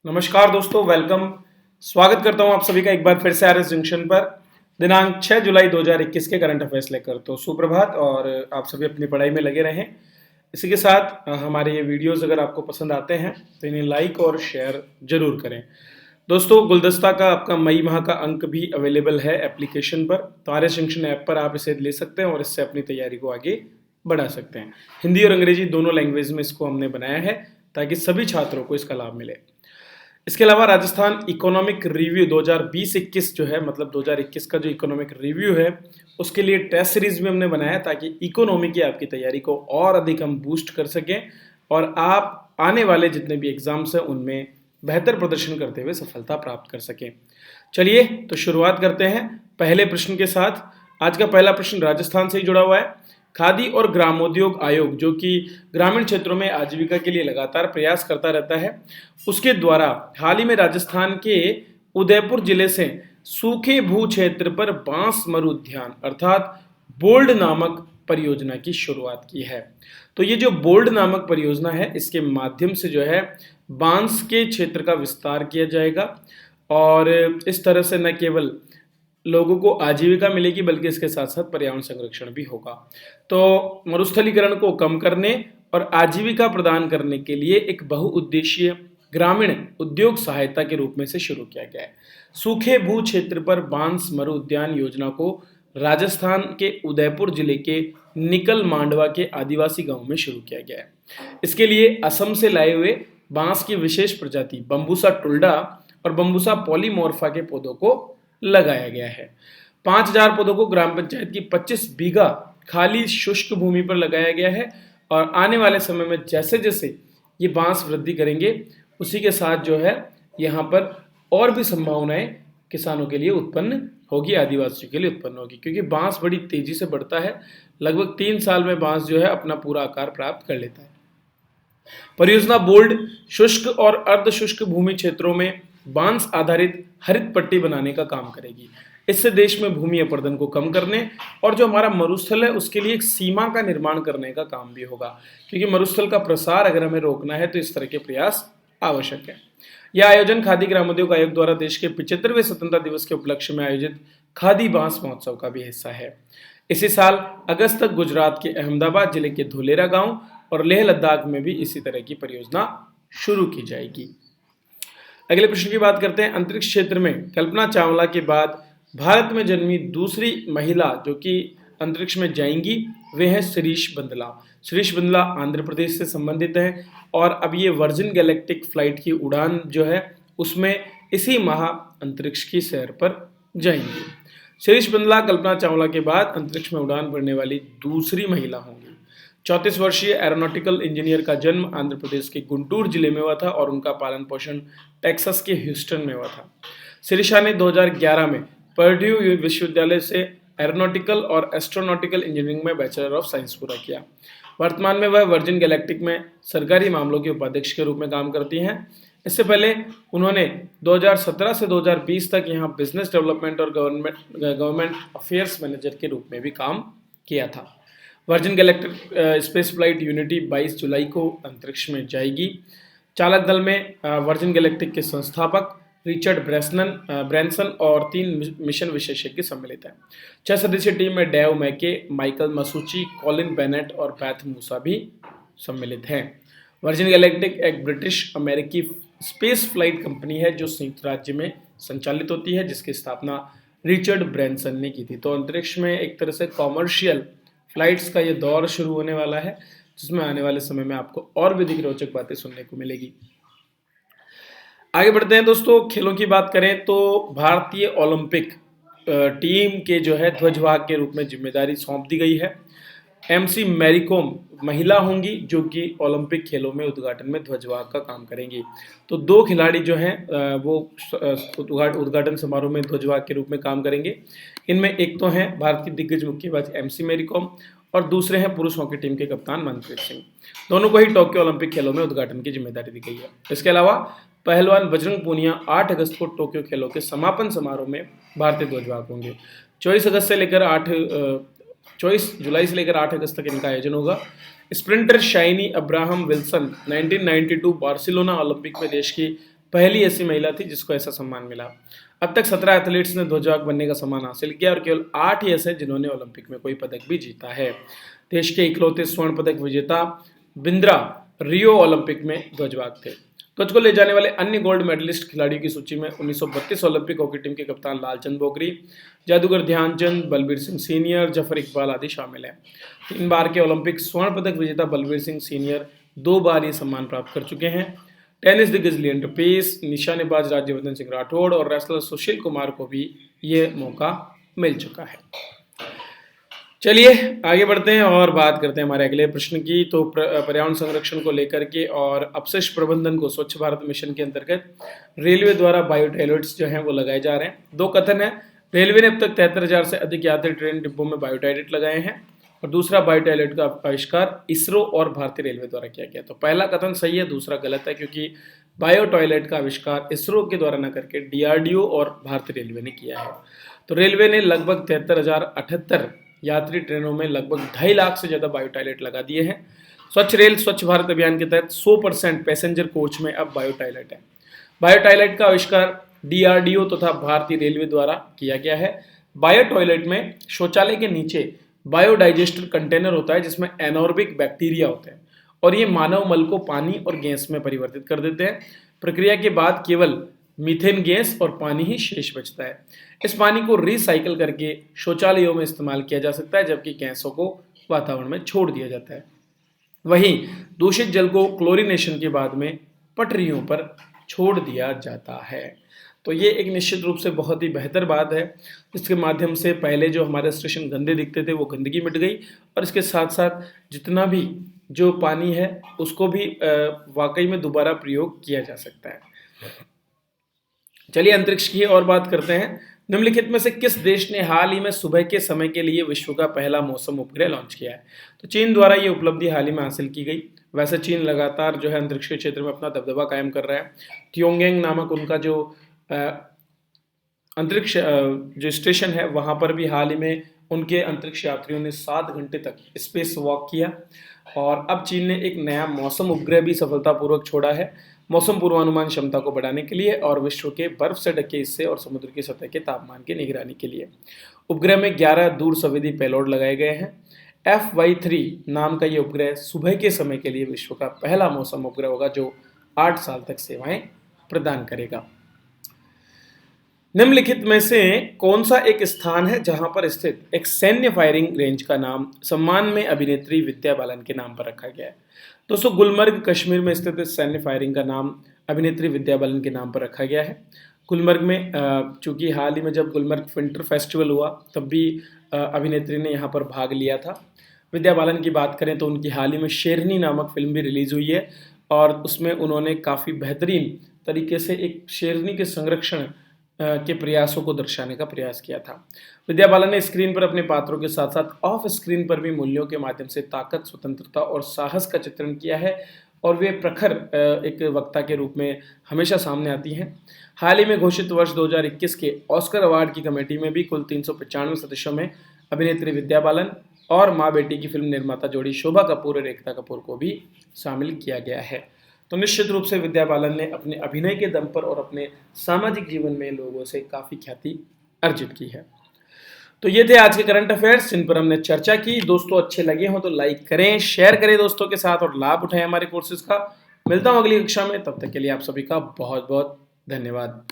नमस्कार दोस्तों, वेलकम। स्वागत करता हूं आप सभी का एक बार फिर से आरएस जंक्शन पर दिनांक 6 जुलाई 2021 के करंट अफेयर्स लेकर। तो सुप्रभात और आप सभी अपनी पढ़ाई में लगे रहें। इसी के साथ हमारे ये वीडियोस अगर आपको पसंद आते हैं तो इन्हें लाइक और शेयर जरूर करें। दोस्तों, गुलदस्ता का आपका मई माह का अंक भी अवेलेबल है एप्लीकेशन पर, तो आरएस जंक्शन ऐप पर आप इसे ले सकते हैं और इससे अपनी तैयारी को आगे बढ़ा सकते हैं। हिंदी और अंग्रेजी दोनों लैंग्वेज में इसको हमने बनाया है ताकि सभी छात्रों को इसका लाभ मिले। इसके अलावा राजस्थान इकोनॉमिक रिव्यू 2020-21 जो है, मतलब 2021 का जो इकोनॉमिक रिव्यू है उसके लिए टेस्ट सीरीज भी हमने बनाया है ताकि इकोनॉमी की आपकी तैयारी को और अधिक हम बूस्ट कर सकें और आप आने वाले जितने भी एग्जाम्स हैं उनमें बेहतर प्रदर्शन करते हुए सफलता प्राप्त कर सकें। चलिए तो शुरुआत करते हैं पहले प्रश्न के साथ। आज का पहला प्रश्न राजस्थान से ही जुड़ा हुआ है। खादी और ग्रामोद्योग आयोग, जो कि ग्रामीण क्षेत्रों में आजीविका के लिए लगातार प्रयास करता रहता है, उसके द्वारा हाल ही में राजस्थान के उदयपुर जिले से सूखे भू क्षेत्र पर बांस मरु उद्यान अर्थात बोल्ड नामक परियोजना की शुरुआत की है। तो ये जो बोल्ड नामक परियोजना है इसके माध्यम से जो है बांस के क्षेत्र का विस्तार किया जाएगा और इस तरह से न केवल लोगों को आजीविका मिलेगी बल्कि इसके साथ साथ पर्यावरण संरक्षण भी होगा। तो मरुस्थलीकरण को कम करने और आजीविका प्रदान करने के लिए एक बहुउद्देशीय ग्रामीण उद्योग सहायता के रूप में से शुरू किया गया है। सूखे भू क्षेत्र पर बांस मरु उद्यान योजना को राजस्थान के उदयपुर जिले के निकल मांडवा के आदिवासी गांव में शुरू किया गया है। इसके लिए असम से लाए हुए बांस की विशेष प्रजाति बम्बूसा टुल्डा और बम्बूसा पॉलीमोर्फा के पौधों को लगाया गया है। 5000 पौधों को ग्राम पंचायत की 25 बीघा खाली शुष्क भूमि पर लगाया गया है और आने वाले समय में जैसे जैसे ये बांस वृद्धि करेंगे उसी के साथ जो है यहाँ पर और भी संभावनाएं किसानों के लिए उत्पन्न होगी, आदिवासियों के लिए उत्पन्न होगी, क्योंकि बांस बड़ी तेजी से बढ़ता है। लगभग 3 साल में बांस जो है अपना पूरा आकार प्राप्त कर लेता है। परियोजना बोल्ड शुष्क और अर्ध शुष्क भूमि क्षेत्रों में बांस आधारित हरित पट्टी बनाने का काम करेगी। इससे देश में भूमि अपरदन को कम करने और जो हमारा मरुस्थल है उसके लिए एक सीमा का निर्माण करने का काम भी होगा, क्योंकि मरुस्थल का प्रसार अगर हमें रोकना है तो इस तरह के प्रयास आवश्यक है। यह आयोजन खादी ग्रामोद्योग आयोग द्वारा देश के 75वें स्वतंत्रता दिवस के उपलक्ष्य में आयोजित खादी बांस महोत्सव का भी हिस्सा है। इसी साल अगस्त तक गुजरात के अहमदाबाद जिले के धुलेरा गांव और लेह लद्दाख में भी इसी तरह की परियोजना शुरू की जाएगी। अगले प्रश्न की बात करते हैं। अंतरिक्ष क्षेत्र में कल्पना चावला के बाद भारत में जन्मी दूसरी महिला जो कि अंतरिक्ष में जाएंगी वे हैं शिरीष बंदला। शिरीष बंदला आंध्र प्रदेश से संबंधित हैं और अब ये वर्जिन गैलेक्टिक फ्लाइट की उड़ान जो है उसमें इसी माह अंतरिक्ष की सैर पर जाएंगी। शिरीष बंदला कल्पना चावला के बाद अंतरिक्ष में उड़ान भरने वाली दूसरी महिला होंगी। 34 वर्षीय एरोनॉटिकल इंजीनियर का जन्म आंध्र प्रदेश के गुंटूर जिले में हुआ था और उनका पालन पोषण टेक्सास के ह्यूस्टन में हुआ था। शिरीषा ने 2011 में पर्ड्यू विश्वविद्यालय से एरोनॉटिकल और एस्ट्रोनॉटिकल इंजीनियरिंग में बैचलर ऑफ साइंस पूरा किया। वर्तमान में वह वर्जिन गैलेक्टिक में सरकारी मामलों के उपाध्यक्ष के रूप में काम करती हैं। इससे पहले उन्होंने 2017 से 2020 तक यहाँ बिजनेस डेवलपमेंट और गवर्नमेंट अफेयर्स मैनेजर के रूप में भी काम किया था। Virgin galactic space flight unity 22 जुलाई को अंतरिक्ष में जाएगी। चालक दल में वर्जिन गैलेक्टिक के संस्थापक रिचर्ड ब्रैंसन और 3 मिशन विशेषज्ञ सम्मिलित हैं। 6 सदस्यीय टीम में डेव मैके, माइकल मसूची, कॉलिन बेनेट और बैथ मूसा भी सम्मिलित हैं। वर्जिन गैलेक्टिक एक ब्रिटिश अमेरिकी स्पेस फ्लाइट कंपनी है जो संयुक्त राज्य में संचालित होती है, जिसकी स्थापना रिचर्ड ब्रैंसन ने की थी। तो अंतरिक्ष में एक तरह से कॉमर्शियल फ्लाइट्स का ये दौर शुरू होने वाला है, जिसमें आने वाले समय में आपको और भी अधिक रोचक बातें सुनने को मिलेगी। आगे बढ़ते हैं दोस्तों। खेलों की बात करें तो भारतीय ओलंपिक टीम के जो है ध्वजवाहक के रूप में जिम्मेदारी सौंप दी गई है। एमसी मैरी कॉम महिला होंगी जो कि ओलंपिक खेलों में उद्घाटन में ध्वजवाहक का काम करेंगी। तो 2 खिलाड़ी जो हैं वो उद्घाटन समारोह में ध्वजवाहक के रूप में काम करेंगे। इनमें एक तो हैं भारत की दिग्गज मुक्केबाज एमसी मैरी कॉम और दूसरे हैं पुरुष हॉकी टीम के कप्तान मनप्रीत सिंह। दोनों को ही टोक्यो ओलंपिक खेलों में उद्घाटन की जिम्मेदारी दी गई है। इसके अलावा पहलवान बजरंग पूनिया 8 अगस्त को टोक्यो खेलों के समापन समारोह में भारतीय ध्वजवाहक होंगे। 24 जुलाई से लेकर 8 अगस्त तक इनका आयोजन होगा। Sprinter shiny Abraham Wilson 1992 Barcelona Olympic में देश की पहली ऐसी महिला थी जिसको ऐसा सम्मान मिला। अब तक 17 एथलीट्स ने ध्वजवाहक बनने का सम्मान हासिल किया और केवल 8 ही ऐसे जिन्होंने ओलंपिक में कोई पदक भी जीता है। देश के इकलौते स्वर्ण पदक विजेता बिंद्रा रियो ओलंपिक में ध्वजवाहक थे। ध्वज को ले जाने वाले अन्य गोल्ड मेडलिस्ट खिलाड़ियों की सूची में 1932 ओलंपिक हॉकी टीम के कप्तान लालचंद बोकरी, जादूगर ध्यानचंद, बलबीर सिंह सीनियर, जफर इकबाल आदि शामिल हैं। 3 बार के ओलंपिक स्वर्ण पदक विजेता बलबीर सिंह सीनियर 2 बार ये सम्मान प्राप्त कर चुके हैं। टेनिस दिग्गज लिएंडर पेस, निशानेबाज राज्यवर्धन सिंह राठौड़ और रेसलर सुशील कुमार को भी ये मौका मिल चुका है। चलिए आगे बढ़ते हैं और बात करते हैं हमारे अगले प्रश्न की। तो पर्यावरण संरक्षण को लेकर के और अपशिष्ट प्रबंधन को स्वच्छ भारत मिशन के अंतर्गत रेलवे द्वारा बायो टॉयलेट्स जो हैं वो लगाए जा रहे हैं। 2 कथन है, रेलवे ने अब तक 73,000 से अधिक यात्री ट्रेन डिब्बों में बायो टॉयलेट लगाए हैं और दूसरा बायो टॉयलेट का आविष्कार इसरो और भारतीय रेलवे द्वारा किया गया। तो पहला कथन सही है, दूसरा गलत है, क्योंकि बायो टॉयलेट का आविष्कार इसरो के द्वारा न करके डीआरडीओ और भारतीय रेलवे ने किया है। तो रेलवे ने लगभग 73,078 यात्री ट्रेनों में लगभग 2.5 लाख से ज़्यादा बायो टॉयलेट लगा दिए हैं। स्वच्छ रेल स्वच्छ भारत अभियान के तहत 100% पैसेंजर कोच में अब बायो टॉयलेट है। बायो टॉयलेट का आविष्कार डीआरडीओ तथा भारतीय रेलवे द्वारा किया गया है। बायो टॉयलेट में शौचालय के नीचे बायोडाइजेस्टर कंटेनर होता है जिसमें एनोर्बिक बैक्टीरिया होते हैं और ये मानव मल को पानी और गैस में परिवर्तित कर देते हैं। प्रक्रिया के बाद केवल मीथेन गैस और पानी ही शेष बचता है। इस पानी को रिसाइकल करके शौचालयों में इस्तेमाल किया जा सकता है, जबकि गैसों को वातावरण में छोड़ दिया जाता है। वहीं दूषित जल को क्लोरीनेशन के बाद में पटरियों पर छोड़ दिया जाता है। तो ये एक निश्चित रूप से बहुत ही बेहतर बात है, जिसके माध्यम से पहले जो हमारे स्टेशन गंदे दिखते थे वो गंदगी मिट गई और इसके साथ साथ जितना भी जो पानी है उसको भी वाकई में दोबारा प्रयोग किया जा सकता है। चलिए अंतरिक्ष की और बात करते हैं। निम्नलिखित में से किस देश ने हाल ही में सुबह के समय के लिए विश्व का पहला मौसम उपग्रह लॉन्च किया है? तो चीन द्वारा ये उपलब्धि हाल ही में हासिल की गई। वैसे चीन लगातार जो है अंतरिक्ष के क्षेत्र में अपना दबदबा कायम कर रहा है। तियोंगेंग नामक उनका जो अंतरिक्ष जो स्टेशन है वहाँ पर भी हाल ही में उनके अंतरिक्ष यात्रियों ने 7 घंटे तक स्पेस वॉक किया और अब चीन ने एक नया मौसम उपग्रह भी सफलतापूर्वक छोड़ा है मौसम पूर्वानुमान क्षमता को बढ़ाने के लिए और विश्व के बर्फ से ढके हिस्से और समुद्र की सतह के तापमान की निगरानी के लिए। उपग्रह में 11 दूर संवेदी पेलोड लगाए गए हैं। FY3 नाम का ये उपग्रह सुबह के समय के लिए विश्व का पहला मौसम उपग्रह होगा जो 8 साल तक सेवाएं प्रदान करेगा। निम्नलिखित में से कौन सा एक स्थान है जहां पर स्थित एक सैन्य फायरिंग रेंज का नाम सम्मान में अभिनेत्री विद्या बालन के नाम पर रखा गया है? दोस्तों गुलमर्ग कश्मीर में स्थित सैन्य फायरिंग का नाम अभिनेत्री विद्या बालन के नाम पर रखा गया है। गुलमर्ग में चूंकि हाल ही में जब गुलमर्ग विंटर फेस्टिवल हुआ तब भी अभिनेत्री ने यहाँ पर भाग लिया था। विद्या बालन की बात करें तो उनकी हाल ही में शेरनी नामक फिल्म भी रिलीज हुई है और उसमें उन्होंने काफ़ी बेहतरीन तरीके से एक शेरनी के संरक्षण के प्रयासों को दर्शाने का प्रयास किया था। विद्या बालन ने स्क्रीन पर अपने पात्रों के साथ साथ ऑफ स्क्रीन पर भी मूल्यों के माध्यम से ताकत, स्वतंत्रता और साहस का चित्रण किया है और वे प्रखर एक वक्ता के रूप में हमेशा सामने आती हैं। हाल ही में घोषित वर्ष 2021 के ऑस्कर अवार्ड की कमेटी में भी कुल 395 सदस्यों में अभिनेत्री विद्या बालन और माँ बेटी की फिल्म निर्माता जोड़ी शोभा कपूर और एकता कपूर को भी शामिल किया गया है। तो निश्चित रूप से विद्या बालन ने अपने अभिनय के दम पर और अपने सामाजिक जीवन में लोगों से काफ़ी ख्याति अर्जित की है। तो ये थे आज के करंट अफेयर्स जिन पर हमने चर्चा की। दोस्तों अच्छे लगे हो तो लाइक करें, शेयर करें दोस्तों के साथ और लाभ उठाएं हमारे कोर्सेज का। मिलता हूं अगली कक्षा में, तब तक के लिए आप सभी का बहुत बहुत धन्यवाद।